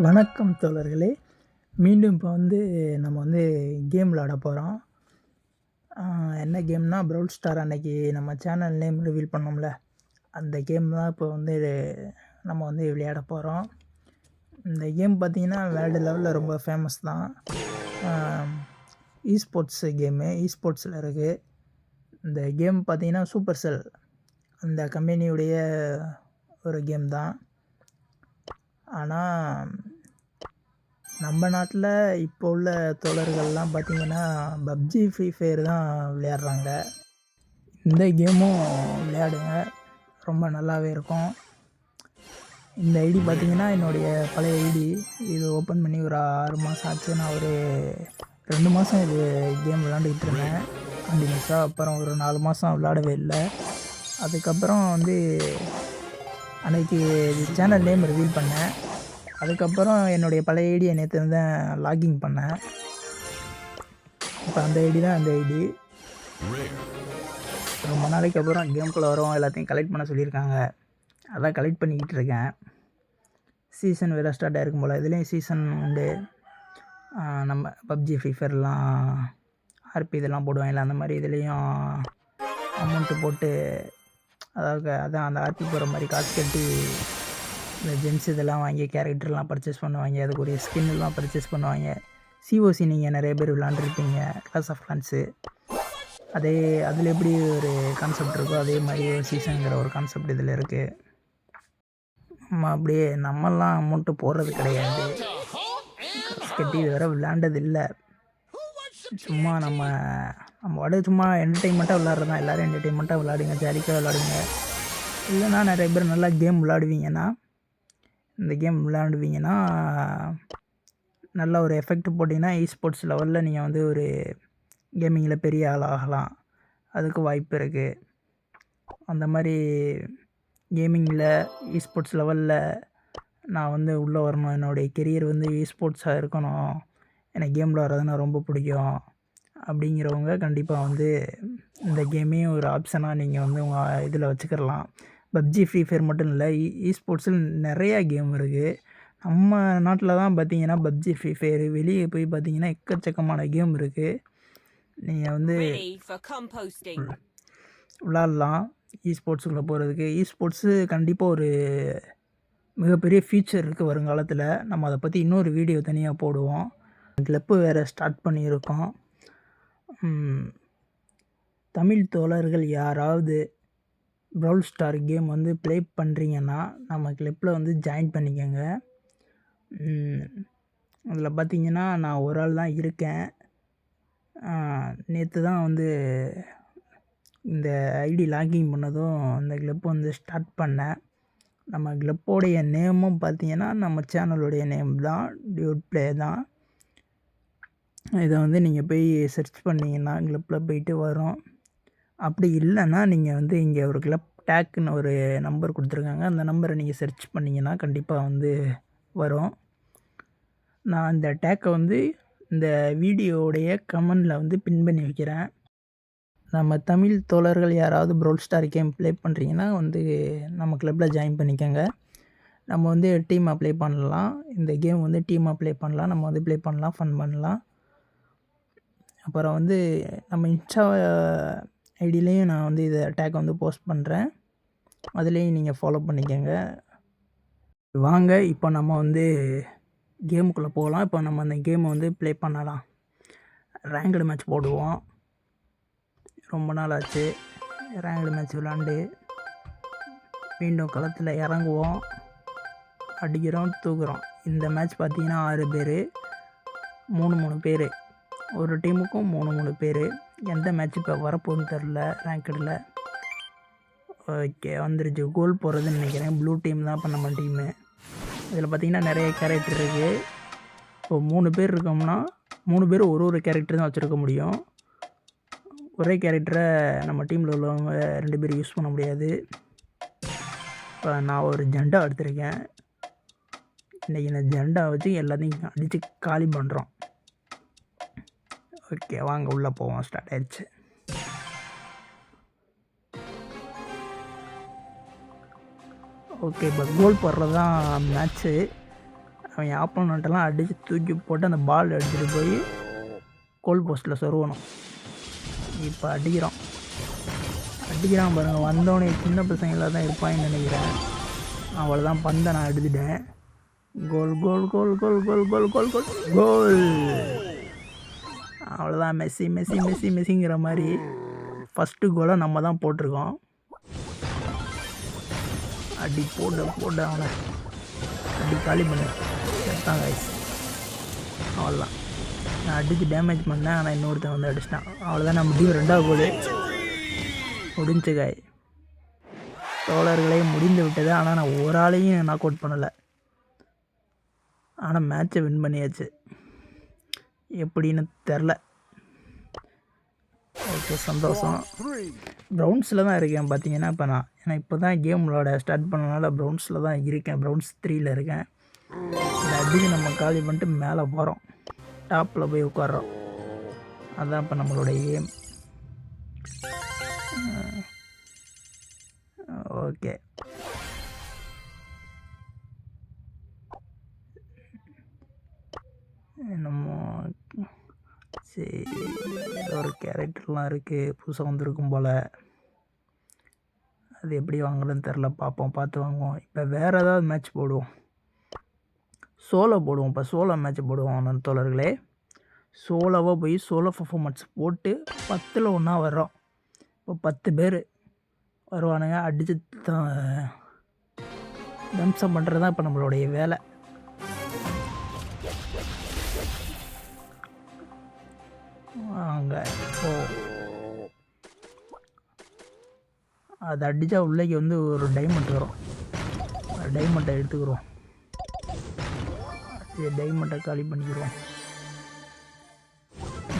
வணக்கம் தோழர்களே! மீண்டும் இப்போ நம்ம கேம் விளையாட போகிறோம். என்ன கேம்னா, ப்ரவுல் ஸ்டார் அன்னைக்கு நம்ம சேனல் நேம் ரிவீல் பண்ணோம்ல, அந்த கேம் தான் இப்போ நம்ம விளையாட போகிறோம். இந்த கேம் பார்த்தீங்கன்னா, வேர்ல்டு லெவலில் ரொம்ப ஃபேமஸ் தான். Sports game. ஸ்போர்ட்ஸில் இருக்குது. இந்த கேம் பார்த்தீங்கன்னா, சூப்பர் செல் அந்த கம்பெனியுடைய ஒரு கேம் தான். ஆனால் நம்ம நாட்டில் இப்போ உள்ள தோழர்கள்லாம் பார்த்திங்கன்னா, பப்ஜி, ஃப்ரீ ஃபயர் தான் விளையாடுறாங்க. இந்த கேமும் விளையாடுங்க, ரொம்ப நல்லாவே இருக்கும். இந்த ஐடி பார்த்திங்கன்னா, என்னுடைய பழைய ஐடி. இது ஓப்பன் பண்ணி ஒரு 6 மாதம் ஆச்சு. நான் ஒரு 2 மாதம் இது கேம் விளையாண்டுக்கிட்டு இருந்தேன் கண்டினியூஸாக. அப்புறம் ஒரு 4 மாதம் விளையாடவே இல்லை. அதுக்கப்புறம் அன்றைக்கி சேனல் நேம் ரிவீல் பண்ணேன். அதுக்கப்புறம் என்னுடைய பழைய ஐடியை நேற்று தான் லாகின் பண்ணேன். இப்போ அந்த ஐடி தான் அந்த ஐடி. ரொம்ப நாளைக்கு அப்புறம் கேம்குள்ளே வரும், எல்லாத்தையும் கலெக்ட் பண்ண சொல்லியிருக்காங்க. அதான் கலெக்ட் பண்ணிக்கிட்டு இருக்கேன். சீசன் வேறு ஸ்டார்ட் ஆகிருக்கும் போல். இதுலேயும் சீசன் உண்டு. நம்ம பப்ஜி, ஃப்ரீ ஃபயர்லாம் ஆர்பி இதெல்லாம் போடுவாங்கல்ல, அந்த மாதிரி இதுலேயும் அமௌண்ட்டு போட்டு, அதான் அந்த ஆர்பி போகிற மாதிரி காசு கட்டி இந்த ஜென்ஸ் இதெல்லாம் வாங்கி கேரக்டர்லாம் பர்ச்சேஸ் பண்ணுவாங்க. அதுக்குரிய ஸ்கின்லாம் பர்ச்சேஸ் பண்ணுவாங்க. சிஓசி நீங்கள் நிறைய பேர் விளாண்டுருப்பீங்க, கிளாஸ் ஆஃப் கிளான்ஸு. அதில் எப்படி ஒரு கான்செப்ட் இருக்கோ அதே மாதிரி ஒரு சீசனுங்கிற ஒரு கான்செப்ட் இதில் இருக்குது. அப்படியே நம்மெல்லாம் அமௌண்ட்டு போடுறது கிடையாது, காசு கட்டி இது வரை விளையாண்டது இல்லை. சும்மா நம்ம சும்மா என்டர்டெயின்மெண்ட்டாக விளாட்றது தான். எல்லோரும் என்டர்டெயின்மெண்ட்டாக விளாடுங்க, ஜாலிக்காக விளாடுங்க. இல்லைனா நிறைய பேர் நல்லா கேம் விளாடுவீங்கன்னா, இந்த கேம் விளையாடுவீங்கன்னா நல்ல ஒரு எஃபெக்ட் போட்டிங்கன்னா ஸ்போர்ட்ஸ் லெவலில் நீங்கள் ஒரு கேமிங்கில் பெரிய ஆள் ஆகலாம். அதுக்கு வாய்ப்பு இருக்குது. அந்த மாதிரி கேமிங்கில் ஸ்போர்ட்ஸ் லெவலில் நான் உள்ளே வரணும். என்னுடைய கெரியர் ஸ்போர்ட்ஸாக இருக்கணும், எனக்கு கேம் விளாட்றதுன்னா ரொம்ப பிடிக்கும் அப்படிங்கிறவங்க கண்டிப்பாக இந்த கேமையும் ஒரு ஆப்ஷனாக நீங்கள் உங்கள் இதில் வச்சுக்கிடலாம். பப்ஜி, ஃப்ரீ ஃபயர் மட்டும் இல்லை, ஸ்போர்ட்ஸில் நிறையா கேம் இருக்குது. நம்ம நாட்டில் தான் பார்த்திங்கன்னா பப்ஜி, ஃப்ரீ ஃபயர். வெளியே போய் பார்த்திங்கன்னா எக்கச்சக்கமான கேம் இருக்குது. நீங்கள் விளாட்லாம் ஸ்போர்ட்ஸுக்குள்ளே போகிறதுக்கு. ஸ்போர்ட்ஸு கண்டிப்பாக ஒரு மிகப்பெரிய ஃபியூச்சர் இருக்குது வருங்காலத்தில். நம்ம அதை பற்றி இன்னொரு வீடியோ தனியாக போடுவோம். கிளப்பு வேறு ஸ்டார்ட் பண்ணியிருக்கோம். தமிழ் தோழர்கள் யாராவது ப்ரவுல் ஸ்டார் கேம் ப்ளே பண்ணுறீங்கன்னா நம்ம கிளப்பில் ஜாயின் பண்ணிக்கோங்க. அதில் பார்த்திங்கன்னா நான் ஒரு ஆள் தான் இருக்கேன். நேற்று தான் இந்த ஐடி லாகின் பண்ணதும் இந்த கிளப் ஸ்டார்ட் பண்ணேன். நம்ம கிளப்போடைய நேமும் பார்த்திங்கன்னா நம்ம சேனலுடைய நேம் தான், டியூட் ப்ளே தான். இதை நீங்கள் போய் சர்ச் பண்ணிங்கன்னா கிளப்பில் போயிட்டு வரும். அப்படி இல்லைன்னா நீங்கள் இங்கே ஒரு கிளப் டேக்குன்னு ஒரு நம்பர் கொடுத்துருக்காங்க. அந்த நம்பரை நீங்கள் சர்ச் பண்ணிங்கன்னா கண்டிப்பாக வரும். நான் இந்த டேக்கை இந்த வீடியோவுடைய கமெண்டில் பின் பண்ணி வைக்கிறேன். நம்ம தமிழ் தோழர்கள் யாராவது ப்ரவுல் ஸ்டார் கேம் ப்ளே பண்ணுறீங்கன்னா நம்ம கிளப்பில் ஜாயின் பண்ணிக்கோங்க. நம்ம டீமாக ப்ளே பண்ணலாம். இந்த கேம் டீமாக ப்ளே பண்ணலாம். நம்ம ப்ளே பண்ணலாம், ஃபன் பண்ணலாம். அப்புறம் நம்ம இன்ஸ்டா ஐடியிலையும் நான் இதை டேக்கை போஸ்ட் பண்ணுறேன். அதுலேயும் நீங்கள் ஃபாலோ பண்ணிக்கோங்க. வாங்க இப்போ நம்ம கேமுக்குள்ளே போகலாம். இப்போ நம்ம அந்த கேமை ப்ளே பண்ணலாம். ரேங்க்டு மேட்ச் போடுவோம். ரொம்ப நாள் ஆச்சு ரேங்க்டு மேட்ச் விளாண்டு. மீண்டும் களத்தில் இறங்குவோம், அடிக்கிறோம், தூக்குறோம். இந்த மேட்ச் பார்த்திங்கன்னா 6 பேர், 3 பேர். ஒரு டீமுக்கும் 3 பேர். எந்த மேட்ச் இப்போ வரப்போகுதுன்னு தெரில. ரேங்க்டில் ஓகே வந்துருச்சு. கோல் போடுறதுன்னு நினைக்கிறேன். ப்ளூ டீம் தான் இப்போ நம்ம டீமு. இதில் பார்த்திங்கன்னா நிறைய கேரக்டர் இருக்குது. இப்போ 3 பேர் இருக்கோம்னா 3 பேர் ஒரு கேரக்டர் தான் வச்சுருக்க முடியும். ஒரே கேரக்டரை நம்ம டீமில் உள்ளவங்க 2 பேர் யூஸ் பண்ண முடியாது. இப்போ நான் ஒரு ஜெண்டா எடுத்திருக்கேன். இன்றைக்கி இந்த ஜெண்டா வச்சு எல்லாத்தையும் அடித்து காலி பண்ணுறோம். ஓகே வாங்க உள்ளே போவோம். ஸ்டார்ட் ஆயிடுச்சு. ஓகே இப்போ கோல் போடுறது தான் மேட்ச்சு. அவன் ஆப்போனண்ட்டெல்லாம் அடித்து தூக்கி போட்டு அந்த பால் எடுத்துகிட்டு போய் கோல் போஸ்ட்டில் சொருவணும். இப்போ அடிக்கிறான் பாருங்கள். வந்தோடனே சின்ன பசங்களாக தான் இருப்பான்னு நினைக்கிறேன். அவ்வளோதான், பந்தை நான் எடுத்துட்டேன். கோல் கோல் கோல் கோல் கோல் கோல் கோல் கோல் கோல். அவ்வளோதான், மெஸ்ஸி மெஸ்ஸி மெஸ்ஸி மெஸ்ஸிங்கிற மாதிரி ஃபஸ்ட்டு கோலை நம்ம தான் போட்டிருக்கோம். அடி போட்டு அவனை அடி காலி பண்ணு செத்தான் காய்ஸ். அவ்வளோதான், நான் அடித்து டேமேஜ் பண்ணேன். ஆனால் இன்னொருத்தன் வந்து அடிச்சிட்டான். அவ்வளோதான், நம்ம டீம் 2வது கோல் முடிஞ்சு காய். தோழர்களே முடிந்து விட்டது. ஆனால் நான் ஒரு ஆளையும் நாக் அவுட் பண்ணலை. ஆனால் மேட்சை வின் பண்ணியாச்சு. எப்படின்னு தெரில. ஓகே, சந்தோஷம். ப்ரௌன்ஸில் தான் இருக்கேன் பார்த்தீங்கன்னா. இப்போ நான் ஏன்னா இப்போ தான் கேம் விளாட ஸ்டார்ட் பண்ணனால ப்ரௌன்ஸில் தான் இருக்கேன். ப்ரௌன்ஸ் 3ல் இருக்கேன். இந்த அடிக்கு நம்ம காலி பண்ணிட்டு மேலே போகிறோம், டாப்பில் போய் உட்காரோம். அதுதான் இப்போ நம்மளோட ஏம். ஓகே, நம்ம சரி ஏதோ ஒரு கேரக்டர்லாம் இருக்குது புதுசாக வந்திருக்கும் போல். அது எப்படி வாங்கலன்னு தெரில, பார்த்து வாங்குவோம். இப்போ வேறு ஏதாவது மேட்ச் போடுவோம், சோலோ போடுவோம். இப்போ சோலோ மேட்ச் போடுவோம் தோழர்களே. சோலோவாக போய் சோலோ பர்ஃபார்மன்ஸ் போட்டு 10ல் 1 வர்றோம். இப்போ 10 பேர் வருவானுங்க. அடித்து தம்சம் பண்ணுறது தான் இப்போ நம்மளுடைய வேலை. அங்கே அது அடித்தா உள்ளேக்கு வந்து ஒரு டைமண்ட் வரும். டைமண்ட்டை எடுத்துக்கிறோம். டைமண்ட்டை காலி பண்ணிக்கிறோம்.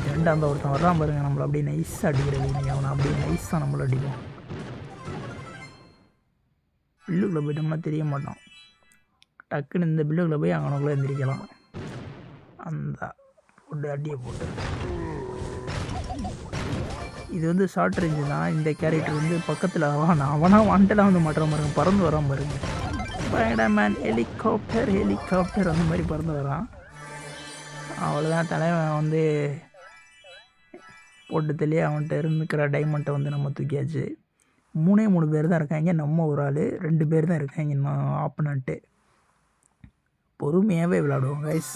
2வது ஒருத்தன் வர்றான் பாருங்கள், நம்மளை அப்படியே நைஸாக அடிக்கிறது. இன்றைக்கி அவனை அப்படியே நைஸாக நம்மளை அடிக்கும். பில்லுக்குள்ளே போயிட்டோம்னா தெரிய மாட்டோம். டக்குன்னு இந்த பில்லுக்குள்ளே போய் அவனுக்குள்ளே எந்திரிக்கலாம். அந்த போட்டு அடியை போட்டு இது வந்து ஷார்ட் ரேஞ்சு தான். இந்த கேரக்டர் வந்து பக்கத்தில் அவனாக வாண்டெல்லாம் வந்து மாட்டுற பாருங்க, பறந்து வரான் பாருங்க. ஸ்பைடர்மேன் ஹெலிகாப்டர் அந்த மாதிரி பறந்து வரான். அவ்வளோதான், தலைவன் வந்து போட்டு தெளிய அவன்கிட்ட இருந்துக்கிற டைமண்ட்டை வந்து நம்ம தூக்கியாச்சு. 3 பேர் தான் இருக்காங்க, நம்ம ஒரு ஆள் 2 பேர் தான் இருக்காங்க இன்னும் ஆப்பனண்ட்டு. பொறுமையாகவே விளாடுவோம் கைஸ்.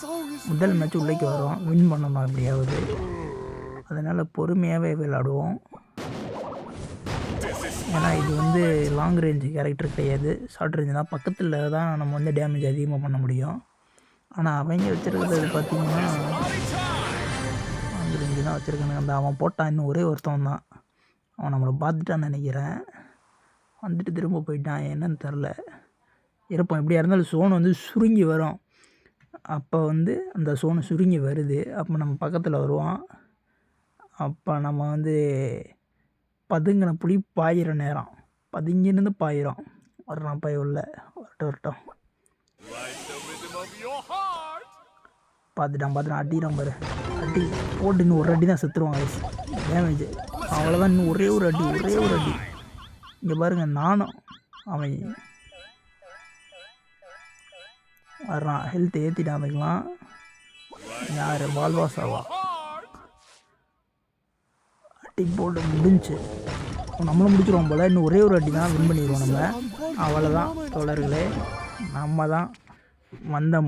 முதல் மேட்ச் உள்ளேக்கு வரோம், வின் பண்ணணும் எப்படியாவது. அதனால் பொறுமையாகவே விளாடுவோம். ஏன்னா இது வந்து லாங் ரேஞ்சு கேரக்டர் கிடையாது, ஷார்ட் ரேஞ்சு தான். பக்கத்தில் தான் நம்ம வந்து டேமேஜ் அதிகமாக பண்ண முடியும். ஆனால் அவங்க வச்சுருக்கிறது பார்த்திங்கன்னா லாங் ரேஞ்சு தான் வச்சுருக்கானுங்க. அந்த அவன் போட்டான், இன்னும் ஒரே ஒருத்தவன் தான். அவன் நம்மளை பார்த்துட்டான்னு நினைக்கிறேன். வந்துட்டு திரும்ப போயிட்டான், என்னன்னு தெரில. இருப்போம், எப்படியா இருந்தாலும் சோன் வந்து சுருங்கி வரும். அப்போ வந்து அந்த சோனு சுருங்கி வருது, அப்போ நம்ம பக்கத்தில் வருவான். அப்போ நம்ம வந்து பதுங்கின புலி பாயிற நேரம், பதுங்கிருந்து பாயிரும். வர்றான் பாய் உள்ள, வரட்டும். பார்த்துட்டான் அடிக்கிறான் பாரு. அடி போட்டு இன்னும் ஒரு அடி தான் செத்துருவான் வயசு டேமேஜ். அவ்வளோதான், இன்னும் ஒரே ஒரு அடி. இங்கே பாருங்கள், நானும் அவன் வர்றான். ஹெல்த் ஏற்றிட்டான். அதுக்கெலாம் யார் வால்வாசாவா அடி போட்டு முடிஞ்சு நம்மளும் முடிச்சிடுவோம் போல். இன்னும் ஒரே ஒரு அடி தான் வின் பண்ணிடுவோம் நம்ம. அவ்வளோதான் தோழர்களே, நம்ம தான்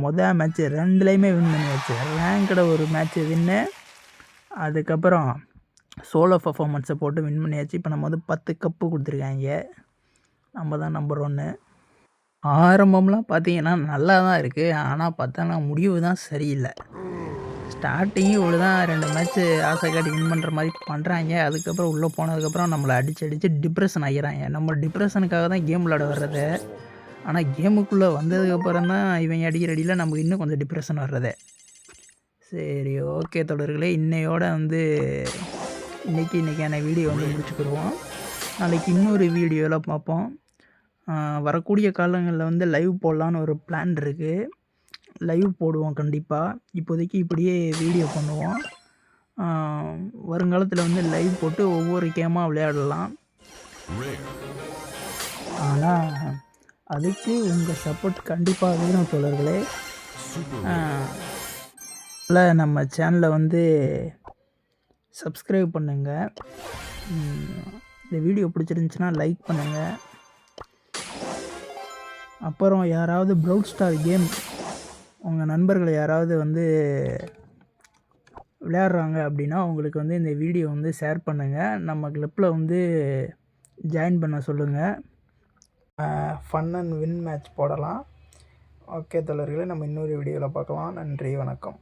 வந்த மேட்ச்சு 2லேயுமே வின் பண்ணியாச்சு. ரேங்கட ஒரு மேட்ச்சு வின்னு, அதுக்கப்புறம் சோலோ பர்ஃபார்மன்ஸை போட்டு வின் பண்ணியாச்சு. இப்போ நம்ம வந்து 10 கப்பு கொடுத்துருக்காங்க. நம்ம தான் நம்பர் 1. ஆரம்பம்லாம் பார்த்தீங்கன்னா நல்லா தான் இருக்குது. ஆனால் பார்த்தா முடிவு தான் சரியில்லை. ஸ்டார்டிங்கு இவ்வளோ தான், 2 மேட்ச்சு ஆசை காட்டி வின் பண்ணுற மாதிரி பண்ணுறாங்க. அதுக்கப்புறம் உள்ளே போனதுக்கப்புறம் நம்மளை அடித்து டிப்ரெஷன் ஆகிறாங்க. நம்ம டிப்ரெஷனுக்காக தான் கேம் விளாட வர்றது. ஆனால் கேமுக்குள்ளே வந்ததுக்கப்புறம் தான் இவங்க அடிக்கிற அடியில் நமக்கு இன்னும் கொஞ்சம் டிப்ரெஷன் வர்றது. சரி, ஓகே தொடர்களே, இன்னையோட வந்து இன்றைக்கான வீடியோ வந்து முடிச்சுக்கிடுவோம். நாளைக்கு இன்னொரு வீடியோவில் பார்ப்போம். வரக்கூடிய காலங்களில் வந்து லைவ் போடலான்னு ஒரு பிளான் இருக்குது. லைவ் போடுவோம் கண்டிப்பாக. இப்போதைக்கு இப்படியே வீடியோ பண்ணுவோம். வருங்காலத்தில் வந்து லைவ் போட்டு ஒவ்வொரு கேமாக விளையாடலாம். ஆனால் அதுக்கு உங்கள் சப்போர்ட் கண்டிப்பாக வேணும் தோழர்களே. நம்ம சேனலை வந்து சப்ஸ்கிரைப் பண்ணுங்கள். இந்த வீடியோ பிடிச்சிருந்துச்சுன்னா லைக் பண்ணுங்கள். அப்புறம் யாராவது ப்ரௌட் ஸ்டார் கேம் உங்கள் நண்பர்கள் யாராவது வந்து விளையாடுறாங்க அப்படின்னா அவங்களுக்கு வந்து இந்த வீடியோ வந்து ஷேர் பண்ணுங்கள். நம்ம கிளப்பில் வந்து ஜாயின் பண்ண சொல்லுங்கள். ஃபன் அண்ட் வின் மேட்ச் போடலாம். ஓகே தோழர்களே, நம்ம இன்னொரு வீடியோவில் பார்க்கலாம். நன்றி, வணக்கம்.